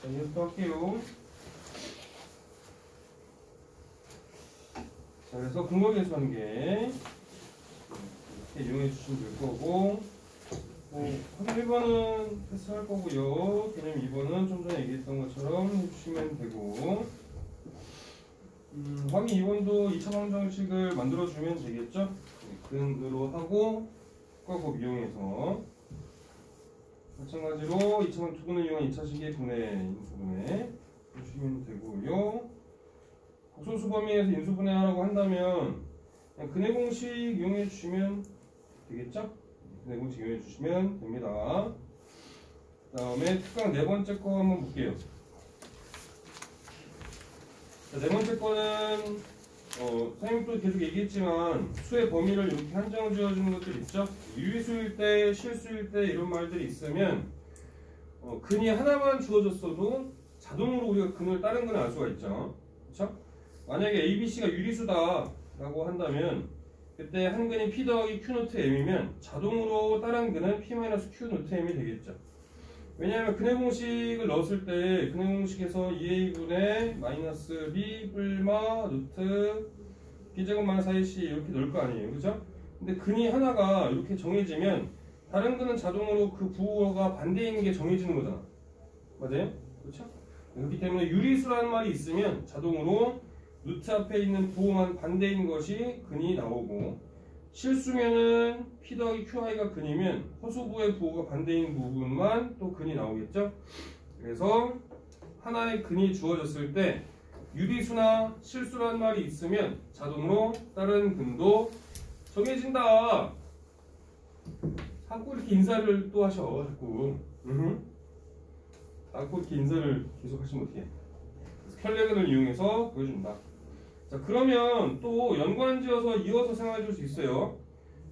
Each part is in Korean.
자, 이것도 할게요. 자, 그래서 근거계수 관계 이렇게 이용해 주시면 될 거고, 확인 1번은 패스할 거고요. 개념 2번은 좀 전에 얘기했던 것처럼 해주시면 되고, 확인 2번도 2차 방정식을 만들어주면 되겠죠? 근으로 하고 곱하기 이용해서 마찬가지로 2차 두근을 이용한 2차식의 분해 해주시면 되고요. 복소수 범위에서 인수분해하라고 한다면 그냥 근해 공식 이용해 주시면 되겠죠? 근해 공식 이용해 주시면 됩니다. 그 다음에 특강 네 번째 거 한번 볼게요. 자, 네 번째 거는 선생님도 계속 얘기했지만 수의 범위를 이렇게 한정 지어주는 것들 있죠? 유리수일 때, 실수일 때 이런 말들이 있으면 근이 하나만 주어졌어도 자동으로 우리가 근을 다른 근을 알 수가 있죠. 그렇죠? 만약에 ABC가 유리수다 라고 한다면 그때 한 근이 P 더하기 Q 노트 M이면 자동으로 다른 근은 P 마이너스 Q 노트 M이 되겠죠. 왜냐하면 근해 공식을 넣었을 때 근해 공식에서 2A분의 마이너스 B 뿔마 루트 B제곱 마이너스 4AC 이렇게 넣을 거 아니에요. 그죠? 근데 근이 하나가 이렇게 정해지면 다른 근은 자동으로 그 부호가 반대인 게 정해지는 거잖아. 맞아요? 그렇죠? 그렇기 때문에 유리수라는 말이 있으면 자동으로 루트 앞에 있는 부호만 반대인 것이 근이 나오고, 실수면은 P 더하기 QI가 근이면 허수부의 부호가 반대인 부분만 또 근이 나오겠죠? 그래서 하나의 근이 주어졌을 때 유리수나 실수라는 말이 있으면 자동으로 다른 근도 정해진다. 자꾸 이렇게 인사를 또 하셔. 자꾸. 자꾸 이렇게 인사를 계속 하시면 어떡해. 켤레근을 이용해서 보여준다. 자, 그러면 또 연관지어서 이어서 생각해 줄 수 있어요.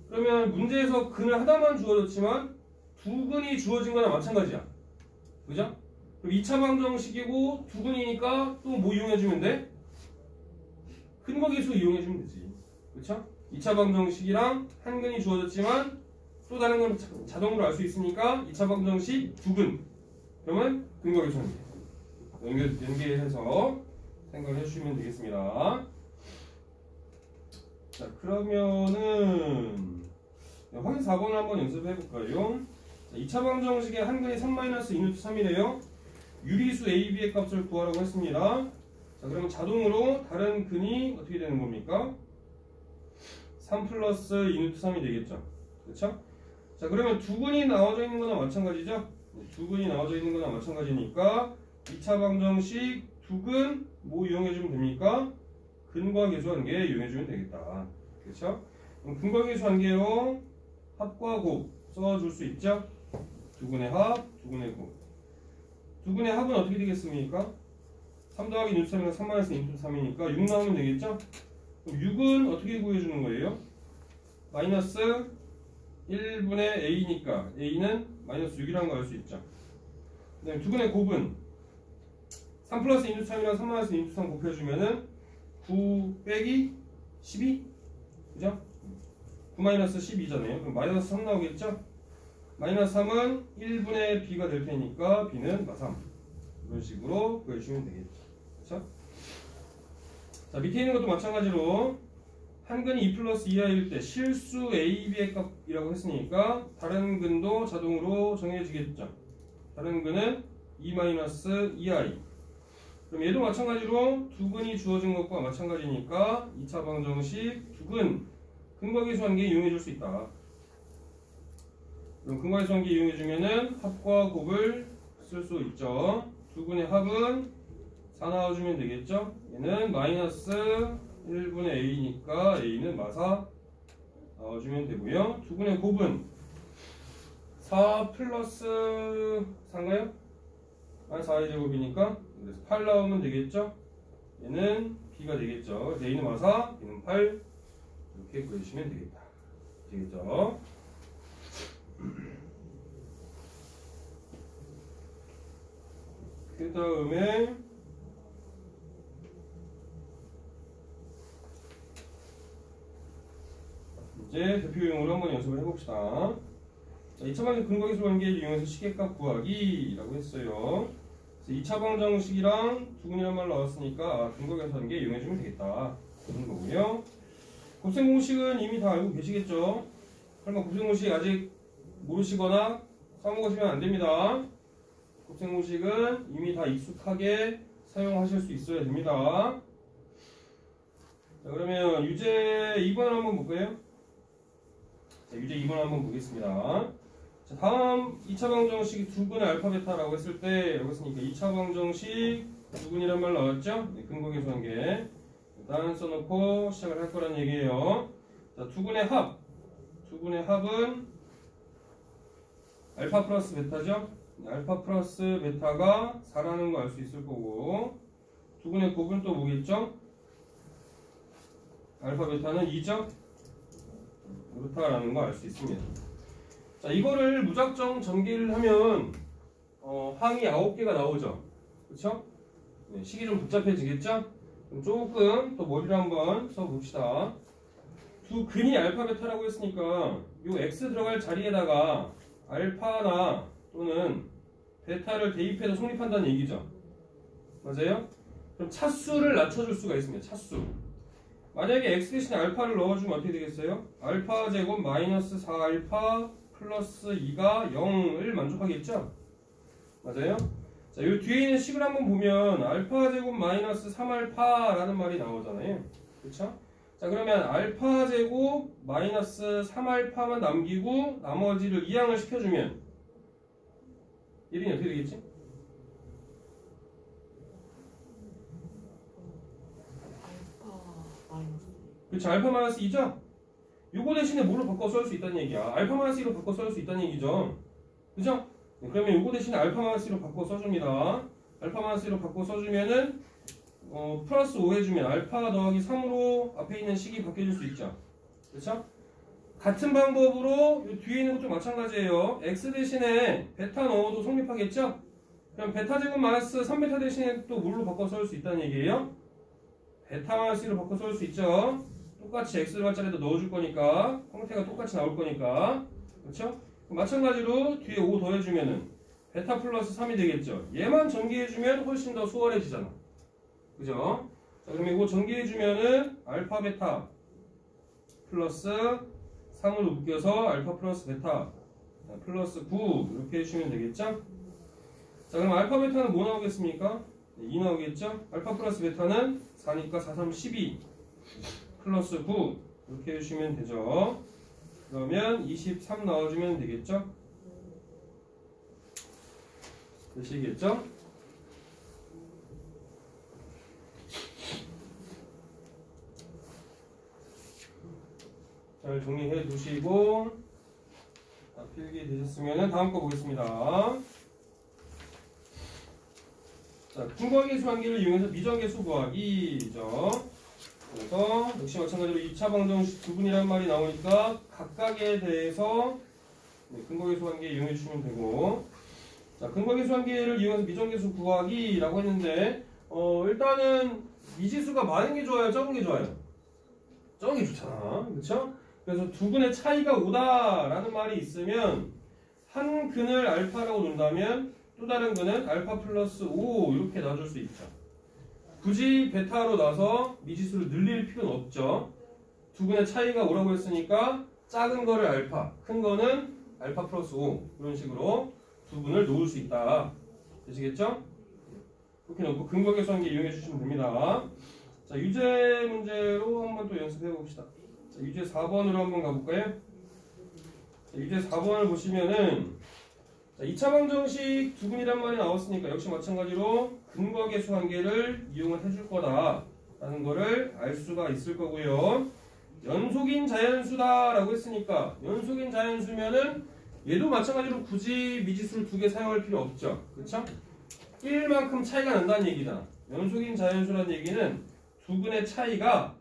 그러면 문제에서 근을 하나만 주어졌지만 두 근이 주어진 거나 마찬가지야. 그죠? 그럼 2차 방정식이고 두 근이니까 또 뭐 이용해 주면 돼? 근거계수 이용해 주면 되지. 그렇죠? 2차 방정식이랑 한 근이 주어졌지만 또 다른 건 자동으로 알 수 있으니까 2차 방정식 두 근. 그러면 근거계수 연계해서 생각을 해주시면 되겠습니다. 자, 그러면은 확인 4번을 한번 연습해 볼까요? 2차 방정식의 한 근이 3-2루트3이래요. 유리수 AB의 값을 구하라고 했습니다. 자, 그러면 자동으로 다른 근이 어떻게 되는 겁니까? 3 플러스 2루트3이 되겠죠. 그렇죠? 자, 그러면 두 근이 나와져 있는 거나 마찬가지죠? 두 근이 나와져 있는 거나 마찬가지니까 2차 방정식 두 근 뭐 이용해주면 됩니까? 근과 계수 관계 이용해주면 되겠다. 그렇죠? 그럼 근과 계수 관계로 합과 곱 써줄 수 있죠? 두 근의 합, 두 근의 곱. 두 근의 합은 어떻게 되겠습니까? 3 더하기 루트 3이니까 3 마이너스 루트 3이니까 6 나오면 되겠죠? 그럼 6은 어떻게 구해주는 거예요? 마이너스 1분의 A니까 A는 마이너스 6이라는 거 알 수 있죠? 그 다음에 두 근의 곱은 3 플러스 루트 3이랑 3 마이너스 루트 3 곱해주면은 9 빼기 12? 그죠? 9 마이너스 12잖아요. 그럼 마이너스 3 나오겠죠? 마이너스 3은 1분의 B가 될 테니까 B는 마3. 이런 식으로 구해주시면 되겠죠. 그쵸? 자, 밑에 있는 것도 마찬가지로 한 근이 2 플러스 2i일 때 실수 AB의 값이라고 했으니까 다른 근도 자동으로 정해지겠죠. 다른 근은 2 마이너스 2i. 그럼 얘도 마찬가지로 두 근이 주어진 것과 마찬가지니까 2차 방정식 두 근 근과계수 관계 이용해 줄 수 있다. 그럼 근과계수 관계 이용해 주면은 합과 곱을 쓸 수 있죠. 두 근의 합은 4 나와주면 되겠죠. 얘는 마이너스 1분의 a니까 a는 마4 나와주면 되고요. 두 근의 곱은 4 플러스 4인가요? 아니 4의 제곱이니까 그래서 8 나오면 되겠죠. 얘는 b가 되겠죠. a는 마4, b는 8 이렇게 구해주시면 되겠다. 되겠죠. 그 다음에 이제 대표용으로 한번 연습을 해봅시다. 자, 2차 방정식 근거계수 관계를 이용해서 시계값 구하기 라고 했어요. 2차 방정식이랑 두근이란 말 나왔으니까 근거계산계 이용해주면 되겠다. 그런 거고요. 곱셈 공식은 이미 다 알고 계시겠죠? 설마 곱셈 공식 아직 모르시거나 까먹으시면 안 됩니다. 곱셈 공식은 이미 다 익숙하게 사용하실 수 있어야 됩니다. 자, 그러면 유제 2번 한번 볼까요? 자, 유제 2번 한번 보겠습니다. 자, 다음 2차 방정식이 두근의 알파 베타라고 했을 때 여기 있으니까 2차 방정식 두근이란 말 나왔죠? 네, 근거계수관계 일단 써놓고 시작을 할 거란 얘기예요. 자, 두근의 합은 알파 플러스 베타죠? 네, 알파 플러스 베타가 4라는 거 알 수 있을 거고 두근의 곱은 또 뭐겠죠? 알파 베타는 2죠? 그렇다라는 거 알 수 있습니다. 자, 이거를 무작정 전개를 하면 항이 9개가 나오죠. 그쵸? 네, 식이 좀 복잡해지겠죠? 그럼 조금 또 머리를 한번 써봅시다. 두 근이 알파 베타라고 했으니까 요 x 들어갈 자리에다가 알파나 또는 베타를 대입해서 성립한다는 얘기죠. 맞아요? 그럼 차수를 낮춰줄 수가 있습니다. 차수. 만약에 x 대신에 알파를 넣어주면 어떻게 되겠어요? 알파 제곱 마이너스 4알파 플러스 2가 0을 만족하겠죠? 맞아요? 자, 이 뒤에 있는 식을 한번 보면 알파 제곱 마이너스 3알파라는 말이 나오잖아요. 그쵸? 자, 그러면 알파 제곱 마이너스 3알파만 남기고 나머지를 이항을 시켜주면 이름이 어떻게 되겠지? 그쵸? 알파 마이너스 2죠? 요거 대신에 뭐로 바꿔 써올 수 있다는 얘기야. 알파 마이너스 2로 바꿔 써올 수 있다는 얘기죠. 그죠? 네, 그러면 요거 대신에 알파 마이너스 2로 바꿔 써줍니다. 알파 마이너스 2로 바꿔 써주면은 플러스 5 해주면 알파 더하기 3으로 앞에 있는 식이 바뀌어질 수 있죠. 그쵸? 같은 방법으로 요 뒤에 있는 것도 마찬가지예요. x 대신에 베타 넣어도 성립하겠죠? 그럼 베타 제곱 마이너스 3베타 대신에 또 뭘로 바꿔 써올 수 있다는 얘기예요? 베타 마이너스 1로 바꿔 써올 수 있죠? 똑같이 x 들어갈 자리에도 넣어줄 거니까 형태가 똑같이 나올 거니까 그렇죠? 마찬가지로 뒤에 5 더해주면은 베타 플러스 3이 되겠죠? 얘만 전개해주면 훨씬 더 수월해지잖아. 그죠? 자, 그럼 이거 전개해주면은 알파 베타 플러스 3을 묶여서 알파 플러스 베타 플러스 9 이렇게 해주시면 되겠죠? 자, 그럼 알파 베타는 뭐 나오겠습니까? 2 나오겠죠? 알파 플러스 베타는 4니까 4, 3, 12 플러스 9 이렇게 해주시면 되죠. 그러면 23 넣어주면 되겠죠? 되시겠죠? 잘 정리해 두시고 필기 되셨으면 다음 거 보겠습니다. 자, 근거계수 관계를 이용해서 미정계수 구하기죠. 그래서 역시 마찬가지로 2차 방정식 두분이라는 말이 나오니까 각각에 대해서 근거계수 관계 이용해 주시면 되고, 자, 근거계수 관계를 이용해서 미정계수 구하기라고 했는데 일단은 미지수가 많은 게 좋아요, 적은 게 좋아요? 적은 게 좋잖아, 그렇죠? 그래서 두 근의 차이가 5다라는 말이 있으면 한 근을 알파라고 놓는다면 또 다른 근은 알파 플러스 5 이렇게 놔줄 수 있죠. 굳이 베타로 놔서 미지수를 늘릴 필요는 없죠. 두 근의 차이가 5라고 했으니까 작은 거를 알파, 큰 거는 알파 플러스 5 이런 식으로 두 분을 놓을 수 있다. 되시겠죠? 이렇게 놓고 근거계수관계 이용해 주시면 됩니다. 자, 유제 문제로 한번 또 연습해 봅시다. 자, 유제 4번으로 한번 가볼까요? 자, 유제 4번을 보시면은 자, 2차 방정식 두근이란 말이 나왔으니까 역시 마찬가지로 근거계수관계를 이용을 해줄 거다라는 거를 알 수가 있을 거고요. 연속인 자연수다 라고 했으니까 연속인 자연수면은 얘도 마찬가지로 굳이 미지수를 두 개 사용할 필요 없죠. 그쵸? 1만큼 차이가 난다는 얘기잖아. 연속인 자연수라는 얘기는 두 근의 차이가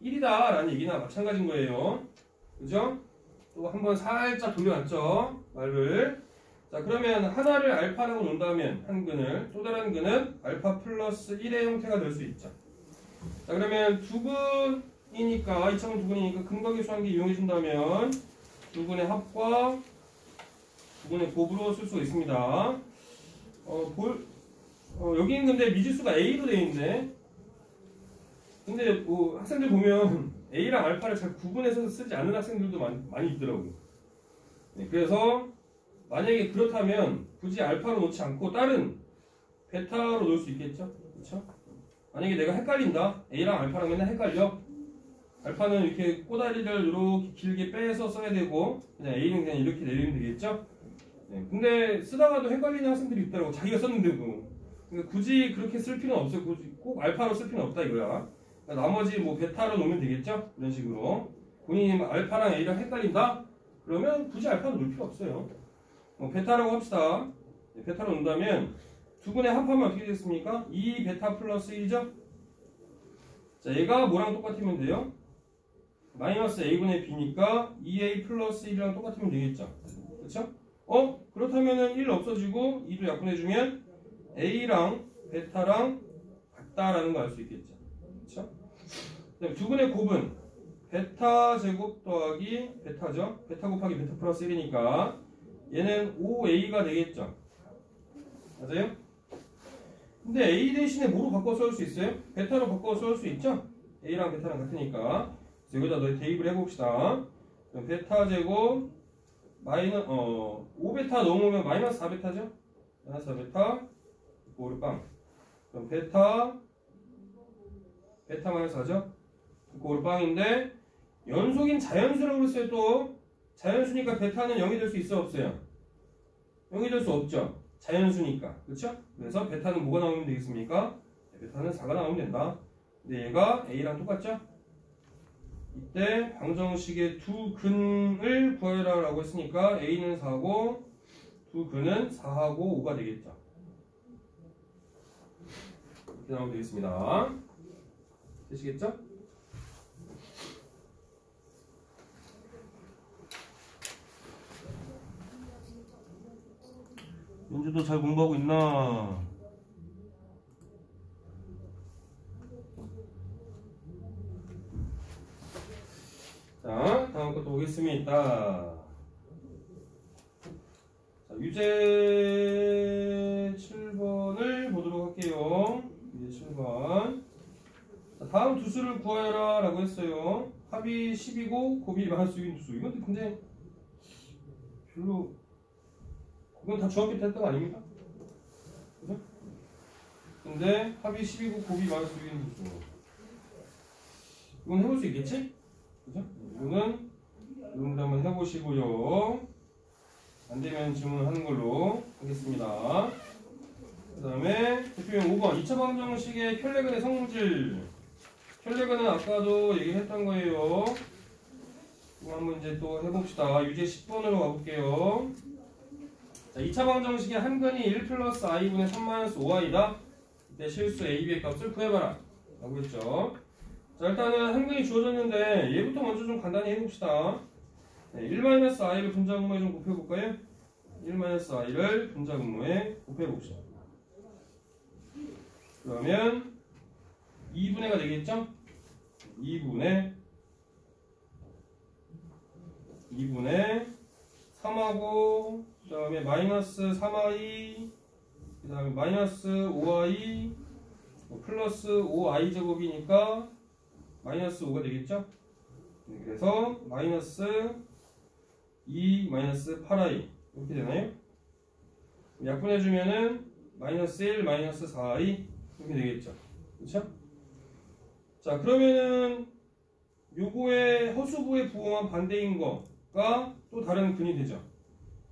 1이다 라는 얘기나 마찬가지인 거예요. 그죠? 또 한번 살짝 돌려놨죠. 말을. 자, 그러면 하나를 알파라고 놓는다면 한 근을, 또 다른 근은 알파 플러스 1의 형태가 될 수 있죠. 자, 그러면 두 근이니까 2차원 두 근이니까 근거계수관계 이용해 준다면 두 근의 합과 두 근의 곱으로 쓸 수가 있습니다. 여기는 근데 미지수가 A로 되어 있네. 근데 뭐 학생들 보면 A랑 알파를 잘 구분해서 쓰지 않는 학생들도 많이 있더라고요. 네, 그래서 만약에 그렇다면 굳이 알파로 놓지 않고 다른 베타로 놓을 수 있겠죠? 그렇죠? 만약에 내가 헷갈린다. A랑 알파랑 맨날 헷갈려. 알파는 이렇게 꼬다리를 이렇게 길게 빼서 써야 되고 그냥 A는 그냥 이렇게 내리면 되겠죠? 네, 근데 쓰다가도 헷갈리는 학생들이 있더라고. 자기가 썼는데도. 그러니까 굳이 그렇게 쓸 필요는 없어요. 굳이 꼭 알파로 쓸 필요는 없다 이거야. 그러니까 나머지 뭐 베타로 놓으면 되겠죠? 이런 식으로. 본인이 알파랑 A랑 헷갈린다? 그러면 굳이 알파로 놓을 필요 없어요. 베타라고 합시다. 네, 베타로 놓는다면 두 분의 합하면 어떻게 됐습니까? 2 베타 플러스 1이죠? 자, 얘가 뭐랑 똑같으면 돼요? 마이너스 a분의 b니까 2a 플러스 1이랑 똑같으면 되겠죠? 그렇죠? 그렇다면은 1 없어지고 2도 약분해주면 a랑 베타랑 같다라는 거 알 수 있겠죠? 그렇죠? 그다음에 두 분의 곱은 베타 제곱 더하기 베타죠? 베타 곱하기 베타 플러스 1이니까 얘는 5a가 되겠죠? 맞아요? 근데 a 대신에 뭐로 바꿔 써올 수 있어요? 베타로 바꿔 써올 수 있죠? a랑 베타랑 같으니까. 그래서 여기다 넣어 대입을 해봅시다. 그럼 베타 제곱 마이너스 5베타 넘으면 마이너스 4베타죠? 마이너스 4베타 고르빵. 그럼 베타 마이너스 4죠? 고르빵인데 연속인 자연수라고 그랬어요. 또 자연수니까 베타는 0이 될 수 있어 없어요? 0이 될 수 없죠? 자연수니까. 그렇죠? 그래서 베타는 뭐가 나오면 되겠습니까? 베타는 4가 나오면 된다. 근데 얘가 A랑 똑같죠? 이때 방정식의 두 근을 구해라 라고 했으니까 A는 4고 두 근은 4하고 5가 되겠죠. 이렇게 나오면 되겠습니다. 되시겠죠? 민주도 잘 공부하고 있나? 자, 다음 것도 보겠습니다. 자, 유제 7번을 보도록 할게요. 유제 7번. 자, 다음 두 수를 구하여라 라고 했어요. 합이 10이고 곱이 마이너스 6인 두 수. 이건 근데 별로 이건 다 중학교 때 했던 거 아닙니까? 그죠? 근데 합이 10이고 곱이 마이너스 6인 두 수. 이건 해볼 수 있겠지? 그죠? 이거는 여러분들 한번 해보시고요. 안되면 질문하는 걸로 하겠습니다. 그 다음에 대표형 5번 2차 방정식의 켤레근의 성질. 켤레근은 아까도 얘기했던 거예요. 이거 한번 이제 또 해봅시다. 유제 10번으로 가볼게요. 자, 2차 방정식의 한 근이 1 플러스 i분의 3 마이너스 5i다. 이때 실수 ab의 값을 구해봐라 라고 했죠. 자, 일단은 한 근이 주어졌는데 얘부터 먼저 좀 간단히 해봅시다. 네, 1-i를 분자분모에 좀 곱해볼까요? 1-i를 분자분모에 곱해봅시다. 그러면 2분의가 되겠죠? 2분의 3하고 그 다음에 마이너스 3i 그 다음에 마이너스 5i 플러스 5i 제곱이니까 마이너스 5가 되겠죠? 네, 그래서 마이너스 2 마이너스 8i 이렇게 되나요? 약분해주면은 마이너스 1 마이너스 4i 이렇게 되겠죠? 그렇죠? 자, 그러면은 요거의 허수부에 부호한 반대인 거가 또 다른 근이 되죠.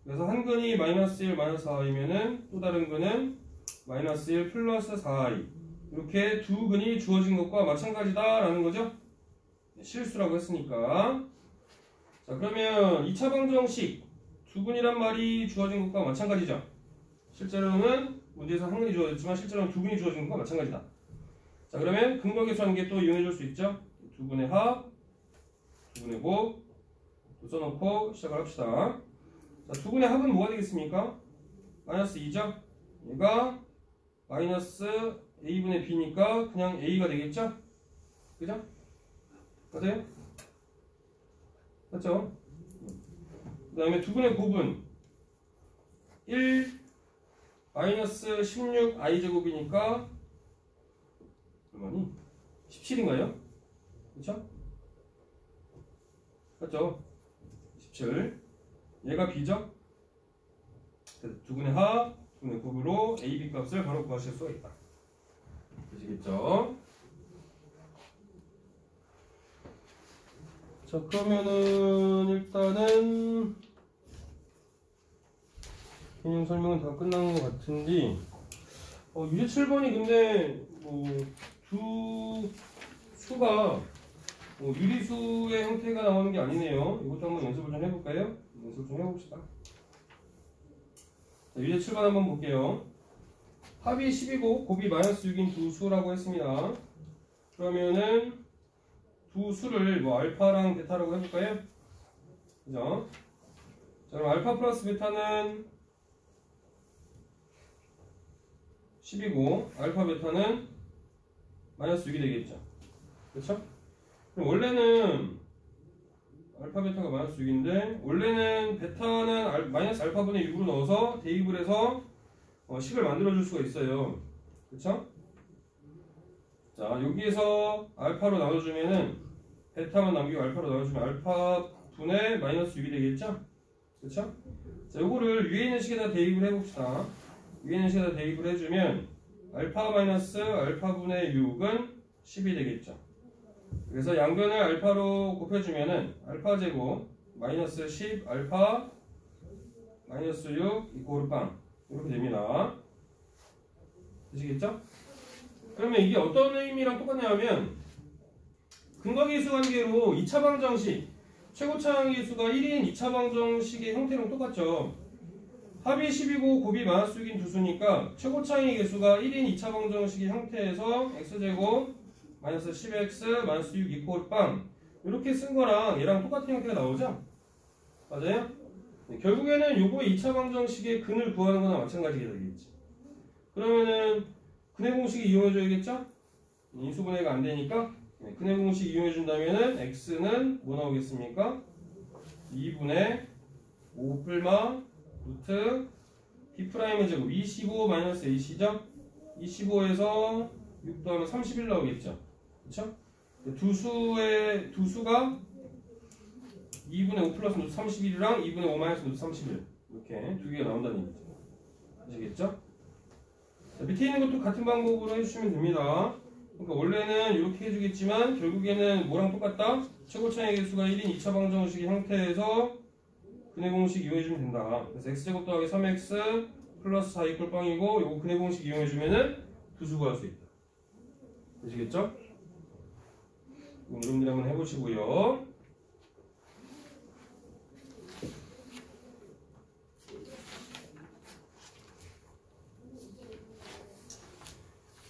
그래서 한 근이 마이너스 1 마이너스 4i면은 또 다른 근은 마이너스 1 플러스 4i 이렇게 두 근이 주어진 것과 마찬가지다라는 거죠. 실수라고 했으니까. 자, 그러면 2차 방정식 두 근이란 말이 주어진 것과 마찬가지죠. 실제로는 문제에서 한 근이 주어졌지만 실제로는 두 근이 주어진 것과 마찬가지다. 자, 그러면 근거계수하는 게 또 이용해 줄 수 있죠. 두 근의 합, 두 근의 곱 또 써놓고 시작을 합시다. 자, 두 근의 합은 뭐가 되겠습니까? 마이너스 2죠. 얘가 마이너스 a분의 b니까 그냥 a가 되겠죠? 그죠? 맞아요? 맞죠? 그 다음에 두 근의 곱은 1 마이너스 16i제곱이니까 얼마니? 17인가요? 그쵸? 맞죠? 17. 얘가 b죠? 두분의 하, 두분의 곱으로 a, b 값을 바로 구하실 수가 있다. 되시겠죠? 자, 그러면은 일단은 개념 설명은 다 끝난 것 같은데 유제 7번이 근데 두 수가 유리수의 형태가 나오는 게 아니네요. 이것도 한번 연습을 좀 해볼까요? 연습 좀 해봅시다. 자, 유제 7번 한번 볼게요. 합이 10이고 곱이 마이너스 6인 두 수라고 했습니다. 그러면은 두 수를 알파랑 베타라고 해볼까요? 그죠? 자, 그럼 알파 플러스 베타는 10이고 알파 베타는 마이너스 6이 되겠죠. 그렇죠? 그럼 원래는 알파 베타가 마이너스 6인데 원래는 베타는 마이너스 알파분의 6으로 넣어서 대입을 해서 식을 만들어줄 수가 있어요. 그렇죠? 자, 여기에서 알파로 나눠주면은 베타만 남기고 알파로 나눠주면 알파 분의 마이너스 6이 되겠죠? 그쵸? 자, 요거를 위에 있는 식에다 대입을 해봅시다. 위에 있는 식에다 대입을 해주면 알파 마이너스 알파 분의 6은 10이 되겠죠. 그래서 양변을 알파로 곱해주면은 알파 제곱 마이너스 10 알파 마이너스 6 이코르 빵 이렇게 됩니다. 되시겠죠? 그러면 이게 어떤 의미랑 똑같냐면 근거계수 관계로 2차 방정식 최고차항계수가 1인 2차 방정식의 형태랑 똑같죠. 합이 10이고 곱이 마이너스 6인 두 수니까 최고차항의 계수가 1인 2차 방정식의 형태에서 x제곱 마이너스 10x 마이너스 6 이코르 빵 이렇게 쓴 거랑 얘랑 똑같은 형태가 나오죠? 맞아요? 네, 결국에는 요거의 2차 방정식의 근을 구하는 거나 마찬가지가 되겠지. 그러면은 근의 공식 이용해줘야겠죠? 인수분해가 안 되니까 근의 공식 이용해준다면은 x는 뭐 나오겠습니까? 2분의 5 풀마 루트 B'의 제곱 25 마이너스 AC죠? 25에서 6 더하면 31 나오겠죠? 그쵸? 두 수가 2분의 5 플러스 루트 31이랑 2분의 5 마이너스 루트 31 이렇게 두 개가 나온다는 얘기죠. 아시겠죠? 자, 밑에 있는 것도 같은 방법으로 해주시면 됩니다. 그러니까 원래는 이렇게 해주겠지만 결국에는 뭐랑 똑같다? 최고차의 개수가 1인 2차 방정식의 형태에서 근의 공식 이용해주면 된다. 그래서 x제곱 더하기 3x 플러스 4 이퀄 빵이고 요거 근의 공식 이용해주면은 두 수 구할 수 있다. 되시겠죠? 여러분들이 한번 해보시고요.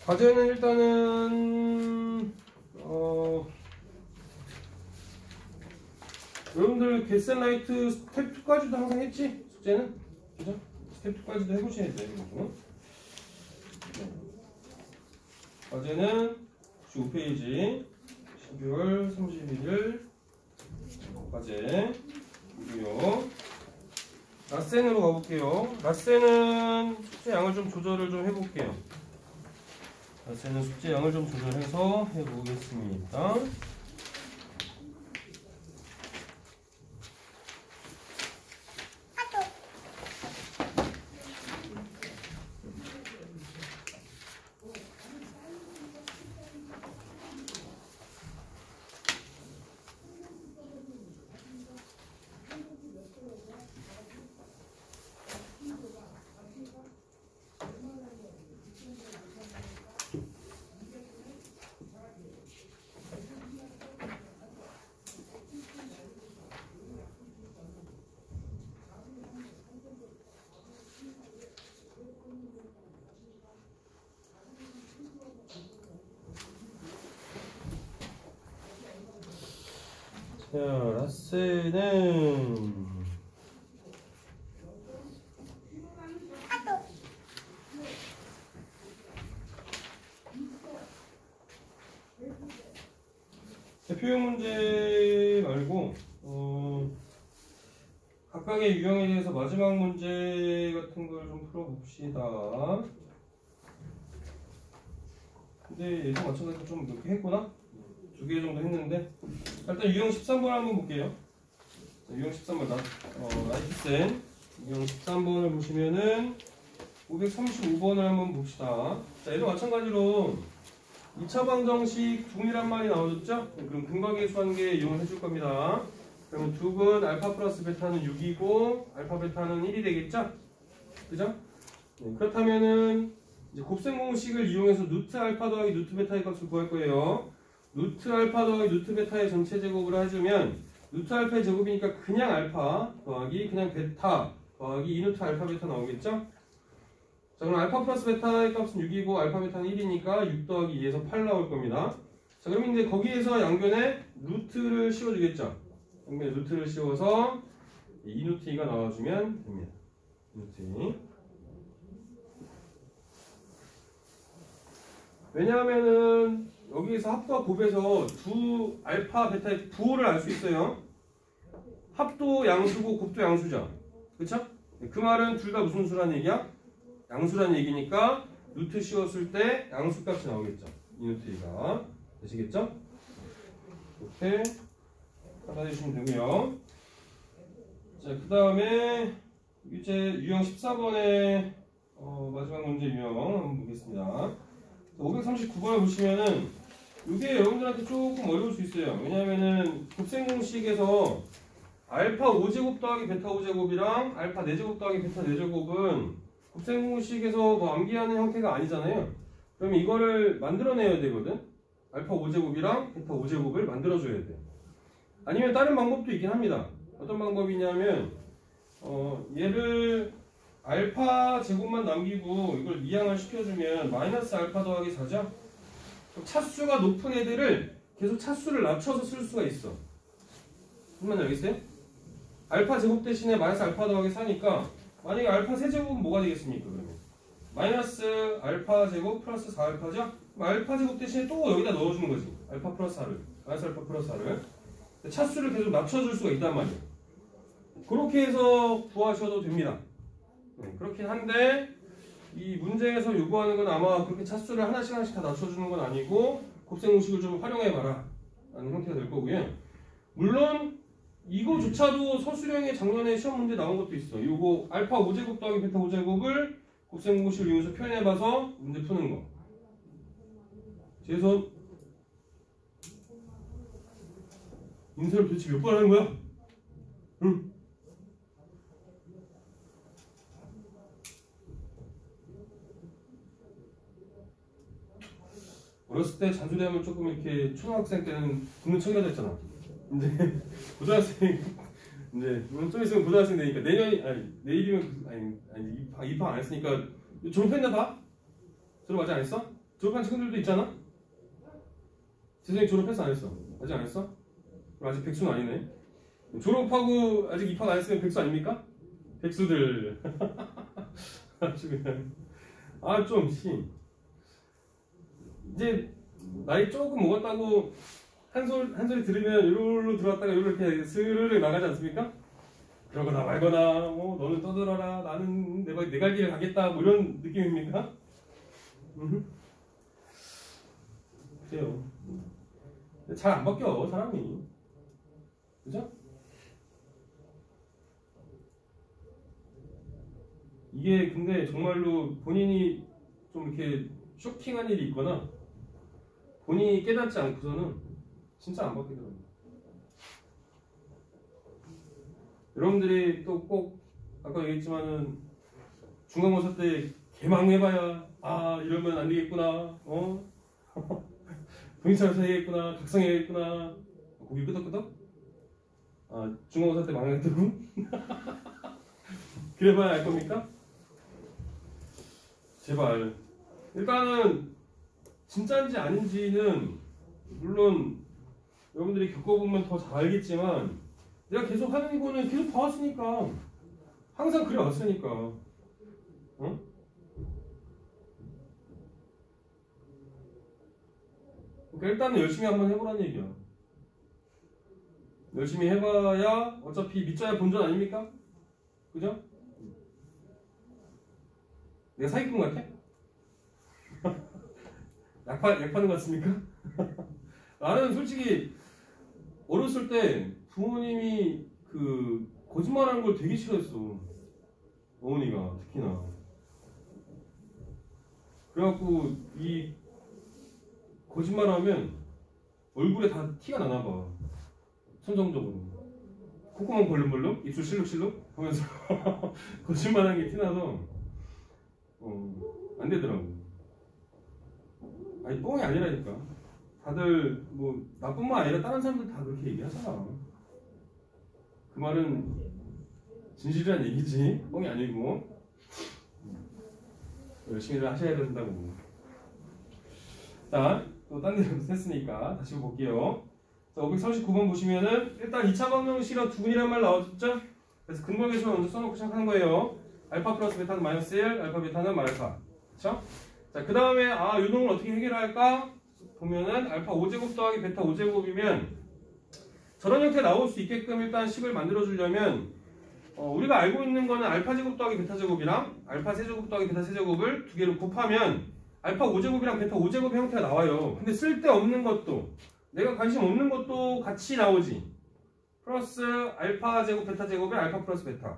과제는 일단은 여러분들 겟센라이트 스텝 2까지도 항상 했지? 숙제는? 그죠? 스텝 2까지도 해보셔야 돼요. 네. 과제는 95페이지 12월 31일 과제이고요. 라센으로 가볼게요. 라센은 숙제 양을 좀 조절을 좀 해볼게요. 라센은 숙제 양을 좀 조절해서 해보겠습니다. 자, 라센은 대표형 문제 말고 각각의 유형에 대해서 마지막 문제 같은 걸 좀 풀어봅시다. 근데 예전 마찬가지로 좀 이렇게 했구나? 2개 정도 했는데 일단 유형 13번 한번 볼게요. 자, 유형 13번 라이프센 유형 13번을 보시면은 535번을 한번 봅시다. 자, 얘도 마찬가지로 2차 방정식 둥이란 말이 나오셨죠? 그럼 근각의 수한계 이용을 해줄 겁니다. 그러면 둥은 알파 플러스 베타는 6이고 알파 베타는 1이 되겠죠? 그죠? 네, 그렇다면은 이제 곱셈 공식을 이용해서 루트 알파 더하기 루트 베타의 값을 구할 거예요. 루트 알파 더하기 루트 베타의 전체 제곱을 해주면 루트 알파의 제곱이니까 그냥 알파 더하기 그냥 베타 더하기 2루트 알파 베타 나오겠죠? 자, 그럼 알파 플러스 베타의 값은 6이고 알파 베타는 1이니까 6 더하기 2에서 8 나올 겁니다. 자, 그럼 이제 거기에서 양변에 루트를 씌워주겠죠? 양변에 루트를 씌워서 2루트 2가 나와주면 됩니다. 2루트 2. 왜냐하면은 여기에서 합과 곱에서 두 알파 베타의 부호를 알 수 있어요. 합도 양수고 곱도 양수죠. 그쵸? 그 말은 둘 다 무슨 수란 얘기야? 양수란 얘기니까 루트 씌웠을 때 양수 값이 나오겠죠. 2루트 2가 되시겠죠? 이렇게 받아주시면 되고요. 자, 그 다음에 이제 유형 14번의 마지막 문제 유형 한번 보겠습니다. 539번을 보시면은 이게 여러분들한테 조금 어려울 수 있어요. 왜냐하면은 곱셈 공식에서 알파 5제곱 더하기 베타 5제곱이랑 알파 4제곱 더하기 베타 4제곱은 곱셈 공식에서 뭐 암기하는 형태가 아니잖아요. 그러면 이거를 만들어내야 되거든. 알파 5제곱이랑 베타 5제곱을 만들어줘야 돼. 아니면 다른 방법도 있긴 합니다. 어떤 방법이냐면 얘를 알파 제곱만 남기고 이걸 미양을 시켜주면 마이너스 알파 더하기 4죠? 차수가 높은 애들을 계속 차수를 낮춰서 쓸 수가 있어. 무슨 말인지 알겠어요? 알파 제곱 대신에 마이너스 알파 더하기 4니까 만약에 알파 세제곱은 뭐가 되겠습니까? 그러면 마이너스 알파 제곱 플러스 4알파죠? 그럼 알파 제곱 대신에 또 여기다 넣어주는 거지. 알파 플러스 4를 마이너스 알파 플러스 4를 차수를 계속 낮춰줄 수가 있단 말이에요. 그렇게 해서 구하셔도 됩니다. 그렇긴 한데 이 문제에서 요구하는 건 아마 그렇게 차수를 하나씩 다 낮춰주는 건 아니고 곱셈 공식을 좀 활용해봐라 라는 형태가 될 거고요. 물론 이거조차도 서술형의 작년에 시험 문제 나온 것도 있어. 이거 알파 5제곱 더하기 베타 5제곱을 곱셈 공식을 이용해서 표현해봐서 문제 푸는 거. 그래서 인쇄를 도대체 몇 번 하는 거야? 응? 어렸을 때 잔소리하면 조금 이렇게 초등학생 때는 굶는 척이라도 했잖아. 근데 고등학생 이제 좀 있으면 고등학생 되니까 내일이면 입학 안 했으니까 졸업했나 봐? 졸업 아직 안 했어? 졸업한 친구들도 있잖아? 재성이 졸업했어 안 했어? 아직 안 했어? 그럼 아직 백수는 아니네. 졸업하고 아직 입학 안 했으면 백수 아닙니까? 백수들 아주 그냥 좀 이제 나이 조금 먹었다고 한 소리 들으면 요로 들어왔다가 요로 이렇게 스르르 나가지 않습니까? 그러거나 말거나 너는 떠들어라 나는 내 갈 길을 가겠다 뭐 이런 느낌입니까? 그래요. 잘 안 바뀌어 사람이. 그죠? 이게 근데 정말로 본인이 좀 이렇게 쇼킹한 일이 있거나 본인이 깨닫지 않고서는 진짜 안 바뀌더라고요. 여러분들이 또 꼭 아까 얘기했지만은 중간고사 때 개망해봐야 이러면 안 되겠구나 동의차에서 해야겠구나 각성해야겠구나 고기 끄덕끄덕 중간고사 때 망했다고? 그래봐야 알 겁니까? 제발 일단은 진짜인지 아닌지는 물론 여러분들이 겪어보면 더 잘 알겠지만 내가 계속 하는 거는 계속 봐왔으니까 항상 그래왔으니까 그러니까 일단은 열심히 한번 해보라는 얘기야. 열심히 해봐야 어차피 믿자야 본전 아닙니까? 그죠? 내가 사기꾼 같아? 약 파는 것 같습니까? 나는 솔직히 어렸을 때 부모님이 그 거짓말하는 걸 되게 싫어했어. 어머니가 특히나. 그래갖고 이 거짓말하면 얼굴에 다 티가 나나봐. 선정적으로. 콧구멍 벌름벌름, 입술 실룩실룩 하면서 거짓말하는 게 티나서 안 되더라고. 아니 뻥이 아니라니까. 다들 뭐 나뿐만 아니라 다른 사람들 다 그렇게 얘기하잖아. 그 말은 진실이란 얘기지. 뻥이 아니고. 열심히들 하셔야 된다고. 자, 또 딴 데로 했으니까 다시 볼게요. 자, 539번 보시면은 일단 2차 방정식이랑 두근이란 말 나왔죠? 그래서 근거계수를 먼저 써놓고 시작하는 거예요. 알파 플러스 베타는 마이너스 1, 알파 베타는 마이너스 4. 그쵸? 자, 그 다음에 이 놈을 어떻게 해결할까? 보면은 알파 5제곱 더하기 베타 5제곱이면 저런 형태 나올 수 있게끔 일단 식을 만들어 주려면 우리가 알고 있는 거는 알파 제곱 더하기 베타 제곱이랑 알파 세제곱 더하기 베타 세제곱을 두 개로 곱하면 알파 5제곱이랑 베타 5제곱 형태가 나와요. 근데 쓸데없는 것도 내가 관심 없는 것도 같이 나오지. 플러스 알파 제곱 베타 제곱에 알파 플러스 베타.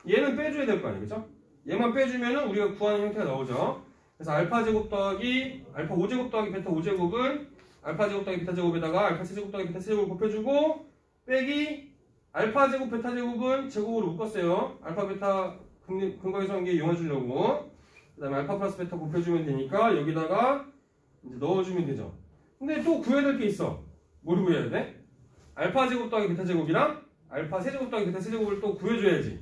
얘는 빼줘야 될 거 아니에요. 그죠? 얘만 빼주면은 우리가 구하는 형태가 나오죠. 그래서 알파 제곱 더하기 알파 5제곱 더하기 베타 5제곱은 알파 제곱 더하기 베타 제곱에다가 알파 세제곱 더하기 베타 세제곱을 곱해주고 빼기 알파 제곱 베타 제곱은 제곱으로 묶었어요. 알파 베타 근거계수관계 이용해주려고. 그 다음에 알파 플러스 베타 곱해주면 되니까 여기다가 이제 넣어주면 되죠. 근데 또 구해야 될 게 있어. 뭘 구해야 돼? 알파 제곱 더하기 베타 제곱이랑 알파 세제곱 더하기 베타 세제곱을 또 구해줘야지.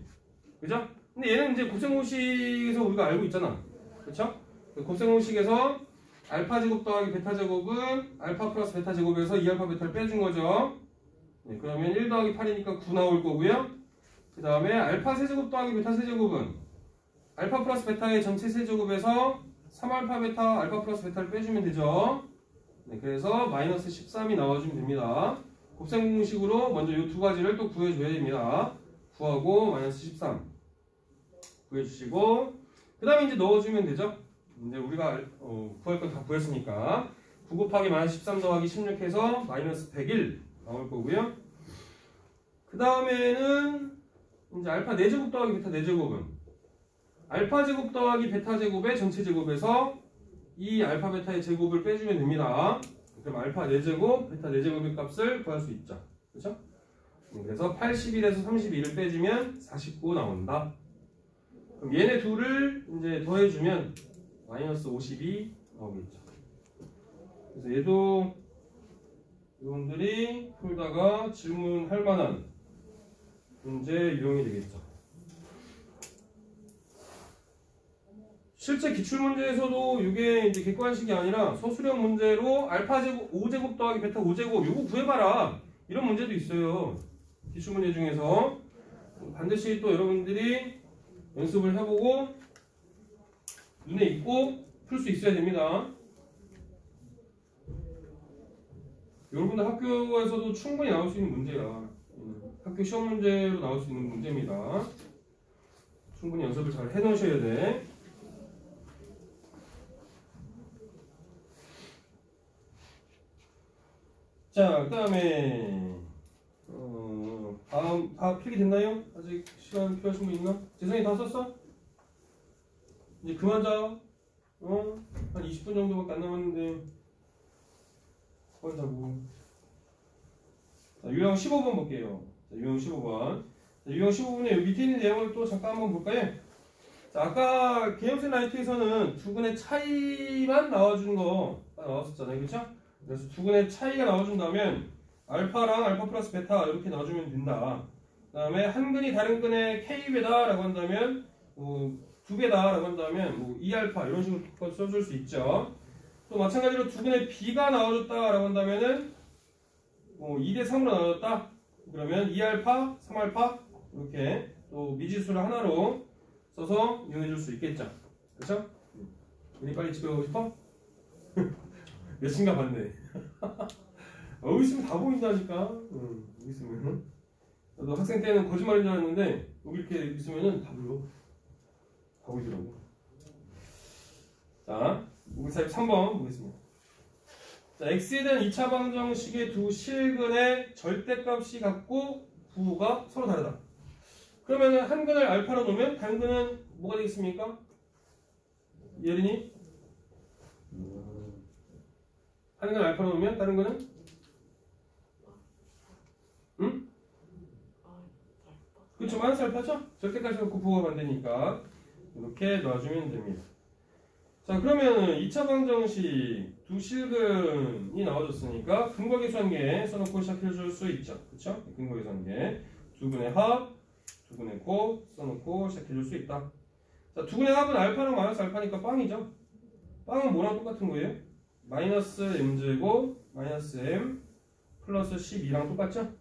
그죠? 근데 얘는 이제 곱셈공식에서 우리가 알고 있잖아. 그쵸? 곱셈공식에서 알파 제곱 더하기 베타 제곱은 알파 플러스 베타 제곱에서 2알파 베타를 빼준 거죠. 네, 그러면 1 더하기 8이니까 9 나올 거고요. 그 다음에 알파 세제곱 더하기 베타 세제곱은 알파 플러스 베타의 전체 세제곱에서 3알파 베타 알파 플러스 베타를 빼주면 되죠. 네, 그래서 마이너스 13이 나와주면 됩니다. 곱셈공식으로 먼저 이 두 가지를 또 구해줘야 됩니다. 9하고 마이너스 13 구해주시고 그 다음에 이제 넣어주면 되죠. 이제 우리가 구할 건 다 구했으니까 9 곱하기 마이너스 13 더하기 16 해서 마이너스 101 나올 거고요. 그 다음에는 이제 알파 4제곱 더하기 베타 4제곱은 알파 제곱 더하기 베타 제곱의 전체 제곱에서 이 알파 베타의 제곱을 빼주면 됩니다. 그럼 알파 4제곱, 베타 4제곱의 값을 구할 수 있죠. 그렇죠? 그래서 81에서 32를 빼주면 49 나온다. 그럼 얘네 둘을 이제 더해주면 마이너스 52 나오겠죠. 그래서 얘도 여러분들이 풀다가 질문할 만한 문제 유형이 되겠죠. 실제 기출문제에서도 이게 이제 객관식이 아니라 서술형 문제로 알파 제곱 5제곱 더하기 베타 5제곱 요거 구해봐라 이런 문제도 있어요. 기출문제 중에서 반드시 또 여러분들이 연습을 해보고 눈에 익고 풀 수 있어야 됩니다. 여러분들 학교에서도 충분히 나올 수 있는 문제야. 학교 시험 문제로 나올 수 있는 문제입니다. 충분히 연습을 잘 해놓으셔야 돼. 자, 그 다음에 다음 다 필기 됐나요? 아직 시간 필요하신 분 있나? 재성이 다 썼어? 이제 그만 자. 한 20분 정도밖에 안 남았는데 그만 자고. 자, 유형 15번 볼게요. 자, 유형 15번. 자, 유형 15번에 여기 밑에 있는 내용을 또 잠깐 한번 볼까요? 자, 아까 개념생 라이트에서는 두근의 차이만 나와준 거 나왔었잖아요. 그쵸? 그래서 두근의 차이가 나와준다면 알파랑 알파 플러스 베타 이렇게 나와주면 된다. 그 다음에 한 근이 다른 근의 K배다 라고 한다면 두 배다 라고 한다면 2알파 이런 식으로 써줄 수 있죠. 또 마찬가지로 두 근의 B가 나와줬다 라고 한다면은 2대 3으로 나눠졌다. 그러면 2알파, 3알파 이렇게 또 미지수를 하나로 써서 이용해줄 수 있겠죠. 그렇죠? 우리 빨리 집에 가고 싶어? 몇인가 봤네. 여기 있으면 다 보인다니까. 여기 있으면. 나도 학생 때는 거짓말인 줄 알았는데 여기 이렇게 있으면은 다 보여. 다 보이더라고. 자, 우리 3번 보겠습니다. 자, x에 대한 2차 방정식의 두 실근의 절대값이 같고 부호가 서로 다르다. 그러면은 한 근을 알파로 놓으면 다른 근은 뭐가 되겠습니까? 예린이? 한 근을 알파로 놓으면 다른 근은? 응? 그쵸, 마이너스 알파죠? 절대값이 갖고 부호가 반대니까 이렇게 놔주면 됩니다. 자, 그러면 2차 방정식 두 실근이 나와줬으니까 근거계수한계 써놓고 시작해줄 수 있죠. 그쵸? 근거계수한계 두 근의 합, 두 근의 곱 써놓고 시작해줄 수 있다. 자, 두 근의 합은 알파랑 마이너스 알파니까 빵이죠. 빵은 뭐랑 똑같은 거예요? 마이너스 m제곱 마이너스 m 플러스 12랑 똑같죠?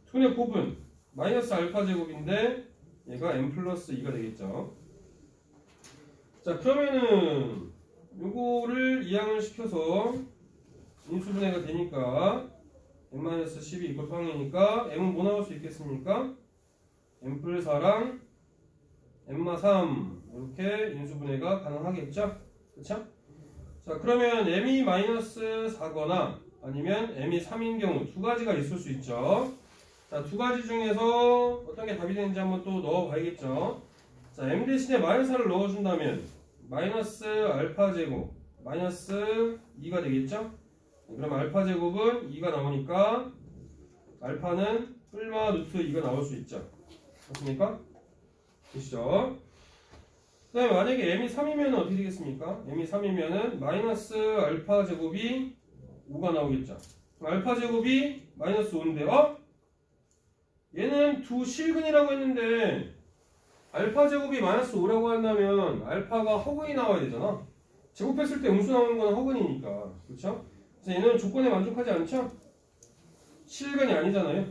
두 근의 곱은 마이너스 알파 제곱인데 얘가 m 플러스 2가 되겠죠. 자, 그러면은 요거를 이항을 시켜서 인수분해가 되니까 m-12 이꼴 빵이니까 m은 뭐 나올 수 있겠습니까? m 플 4랑 m마 3 이렇게 인수분해가 가능하겠죠? 그쵸? 자, 그러면 m이 마이너스 4거나 아니면 m이 3인 경우 두 가지가 있을 수 있죠. 자, 두 가지 중에서 어떤 게 답이 되는지 한번 또 넣어봐야겠죠. 자, m 대신에 마이너스 4를 넣어준다면 마이너스 알파 제곱 마이너스 2가 되겠죠? 그럼 알파 제곱은 2가 나오니까 알파는 뿔마 루트 2가 나올 수 있죠. 맞습니까? 되시죠? 그 다음에 만약에 m이 3이면 어떻게 되겠습니까? m이 3이면은 마이너스 알파 제곱이 5가 나오겠죠. 알파 제곱이 마이너스 5인데 얘는 두 실근이라고 했는데 알파 제곱이 마이너스 5라고 한다면 알파가 허근이 나와야 되잖아. 제곱했을 때 음수 나오는 건 허근이니까. 그렇죠? 그래서 얘는 조건에 만족하지 않죠? 실근이 아니잖아요.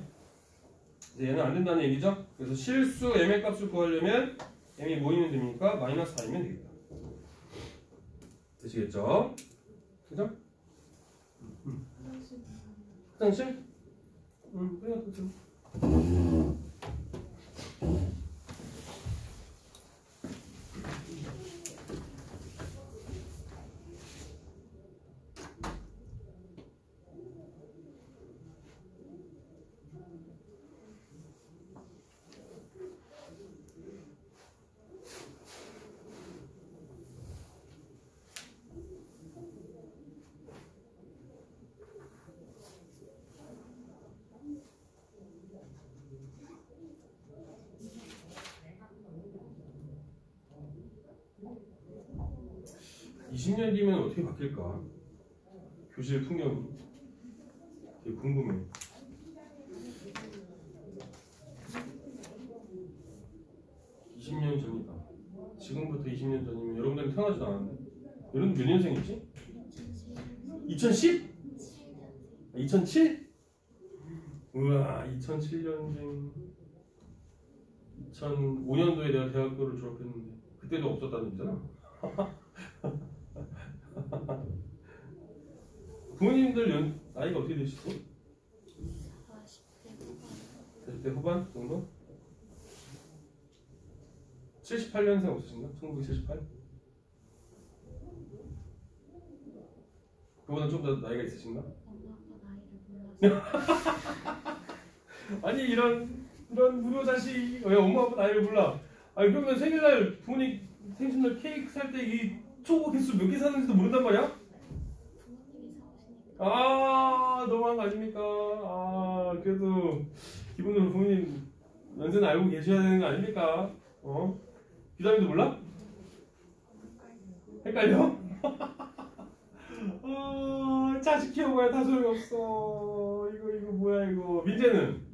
그래서 얘는 안 된다는 얘기죠. 그래서 실수 m의 값을 구하려면 m이 뭐이면 됩니까? 마이너스 4이면 되겠다. 되시겠죠? 그죠? 화장실? 그래, 그렇죠. 20년 뒤면 어떻게 바뀔까? 교실 풍경이 되게 궁금해. 20년 전이다. 지금부터 20년 전이면 여러분들은 태어나지도 않았네. 여러분들 몇 년생이지? 2010? 2007? 우와, 2007년생. 2005년도에 내가 대학교를 졸업했는데 그때도 없었다는 얘기잖아. 부모님들 나이가 어떻게 되시죠? 40대 후반 정도? 78년생 없으신가? 1978? 그보다 좀 더 나이가 있으신가? 엄마 아빠 나이를 몰라서. 아니 이런 무료 자식 왜 엄마 아빠 나이를 몰라? 아니 그러면 생일날 부모님 생신날 케이크 살 때 이 초코 개수 몇 개 사는지도 모른단 말이야? 부모님이 사오시니까. 아 너무한 거 아닙니까? 아 그래도 기본으로 부모님 연세는 알고 계셔야 되는 거 아닙니까? 기다림도 몰라? 헷갈려? 자식 키워봐야 다 소용없어. 이거 뭐야 이거. 민재는?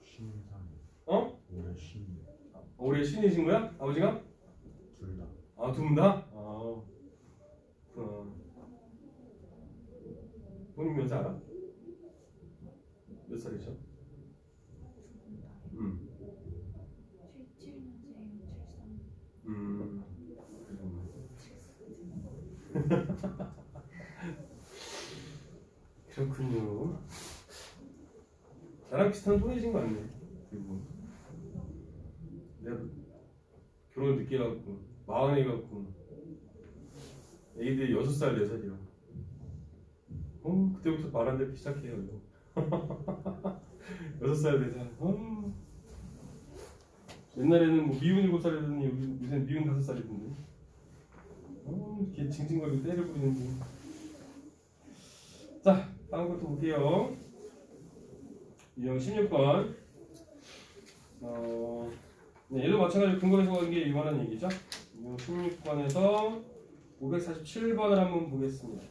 신상. 올해 신. 올해 신이신 거야? 아버지가? 둘 다. 아, 두 분 다? 본인 몇 살 알아? 몇 살이죠? 77년생, 73. 그렇군요. 나랑 비슷한 또래이신 거 같네. 그리고 내가 결혼을 늦게 해갖고 마흔에 해갖고 애기들이 6살, 4살이야. 그때부터 말 안 듣기 시작해요. 6살, 4살. 옛날에는 뭐 미운 7살이더니 요새는 미운 5살이던데. 이렇게 징징거리고 때를 부리는데. 자, 다음 것도 볼게요. 유형 16번. 네, 얘도 마찬가지로 근거에서 관계 이관한 얘기죠. 유형 16번에서 547번을 한번 보겠습니다.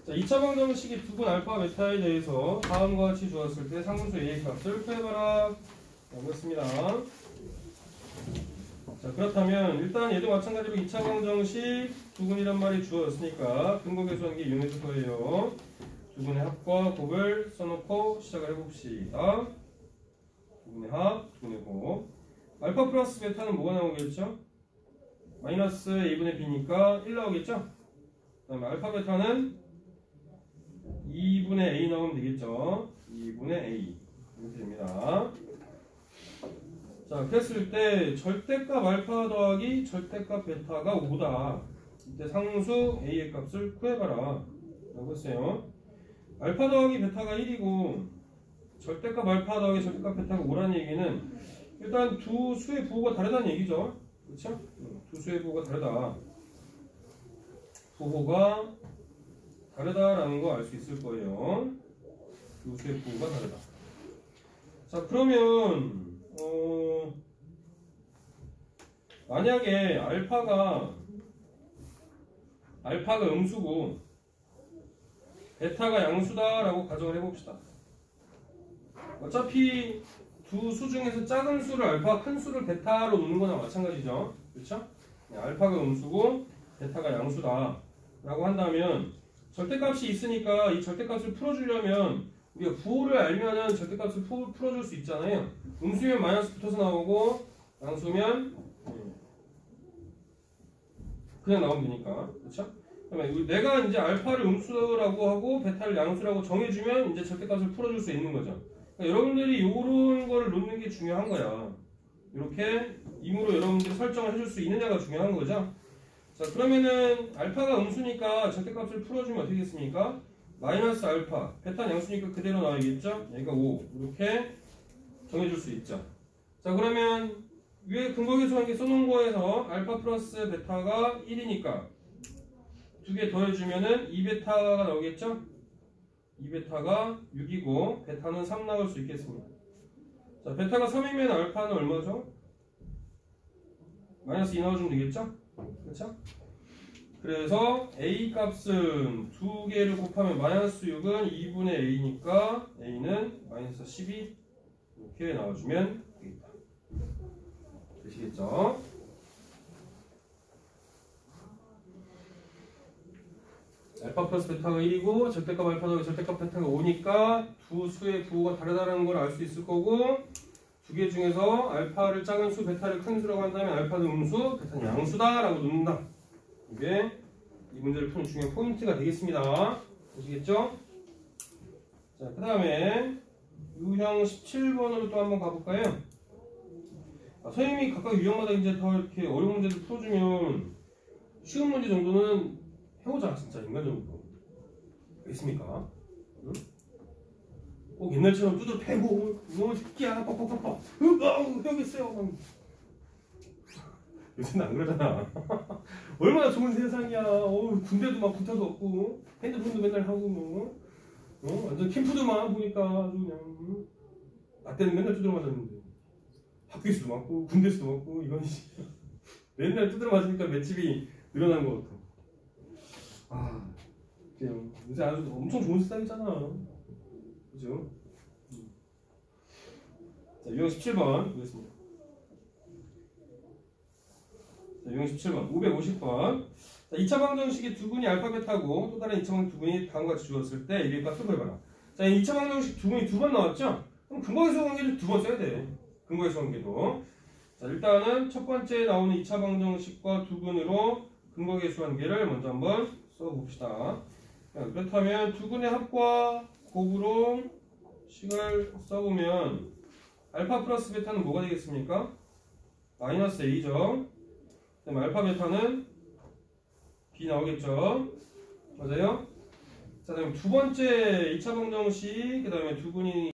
자, 2차 방정식이 두분 알파 베타에 대해서 다음과 같이 주었을 때 상수 A의 값을 구해봐라 라고 했습니다. 자, 그렇다면 일단 얘도 마찬가지로 2차 방정식 두근이란 말이 주어졌으니까 근거 계수한 게 이용해줄 거예요. 두근의 합과 곱을 써놓고 시작을 해봅시다. 두근의 합, 두근의 곱. 알파 플러스 베타는 뭐가 나오겠죠? 마이너스 a분의 b니까 1 나오겠죠? 그 다음에 알파 베타는 2분의 a 나오면 되겠죠? 2분의 a 이렇게 됩니다. 자, 그랬을 때 절대값 알파 더하기 절대값 베타가 5다. 이때 상수 a의 값을 구해봐라 라고 했어요. 알파 더하기 베타가 1이고 절대값 알파 더하기 절대값 베타가 5라는 얘기는 일단 두 수의 부호가 다르다는 얘기죠. 그렇죠? 두 수의 부호가 다르다. 부호가 다르다라는 거 알 수 있을 거예요. 두 수의 부호가 다르다. 자, 그러면 만약에 알파가 음수고 베타가 양수다라고 가정을 해봅시다. 어차피 두 수 중에서 작은 수를 알파, 큰 수를 베타로 놓는 거나 마찬가지죠. 그렇죠? 알파가 음수고 베타가 양수다 라고 한다면 절대값이 있으니까 이 절대값을 풀어주려면 우리가 부호를 알면은 절대값을 풀어줄 수 있잖아요. 음수면 마이너스 붙어서 나오고 양수면 그냥 나오면 되니까. 그렇죠? 그러면 내가 이제 알파를 음수라고 하고 베타를 양수라고 정해주면 이제 절대값을 풀어줄 수 있는 거죠. 그러니까 여러분들이 이런 거를 놓는 게 중요한 거야. 이렇게 임으로 여러분들이 설정을 해줄 수 있느냐가 중요한 거죠. 자, 그러면은 알파가 음수니까 절대값을 풀어주면 어떻게 되겠습니까? 마이너스 알파, 베타는 양수니까 그대로 나와야겠죠? 여기가 5 이렇게 정해줄 수 있죠. 자, 그러면 위에 근거계수관계 써놓은 거에서 알파 플러스 베타가 1이니까 두 개 더해주면은 2베타가 나오겠죠? 2베타가 6이고 베타는 3 나올 수 있겠습니다. 자, 베타가 3이면 알파는 얼마죠? 마이너스 2 넣어주면 되겠죠? 그렇죠? 그래서 A 값은 두 개를 곱하면 마이너스 6은 2분의 A니까 A는 마이너스 12 이렇게 나와주면 되겠다. 되시겠죠? 알파 플러스 베타가 1이고 절대값 알파 더하기 절대값 베타가 5니까 두 수의 부호가 다르다는 걸 알 수 있을 거고 두 개 중에서 알파를 작은 수, 베타를 큰 수라고 한다면 알파는 음수, 베타는 양수다 라고 놓는다. 이게 이 문제를 푸는 중요한 포인트가 되겠습니다. 보시겠죠? 자, 그 다음에 유형 17번으로 또 한번 가볼까요? 선생님이 각각 유형마다 이제 더 이렇게 어려운 문제를 풀어주면 쉬운 문제 정도는 해보자. 진짜 인간적으로. 있습니까? 응? 꼭 옛날처럼 두드러 패고 너 새끼야 뻑뻑뻑뻑 해야겠어요. 요새는 안 그러잖아. 얼마나 좋은 세상이야. 군대도 막 군타도 없고 핸드폰도 맨날 하고 뭐 완전 캠프도만 보니까 아주 그냥 나 때는 맨날 두드러 맞았는데 학교에서도 맞고 군대에서도 맞고 이건 맨날 두드러 맞으니까 맷집이 늘어난 것 같아. 그냥 요새 아주 엄청 좋은 세상이잖아. 그죠? 자, 유형 17번 보겠습니다. 자, 유형 17번 550번. 자, 2차 방정식이 두 분이 알파 베타고 또 다른 2차 방정식 두 분이 다음과 같이 주었을 때 이의 값을 구해봐라. 자, 2차 방정식 두 분이 두 번 나왔죠? 그럼 근거계수 관계를 두 번 써야 돼. 근거계수 관계도. 자, 일단은 첫 번째 나오는 2차 방정식과 두 분으로 근거계수 관계를 먼저 한번 써봅시다. 자, 그렇다면 두 분의 합과 곱으로 식을 써보면 알파 플러스 베타는 뭐가 되겠습니까? 마이너스 A죠. 그다음에 알파 베타는 B 나오겠죠. 맞아요? 자, 그다음 두 번째 2차 방정식, 그다음에 두 분이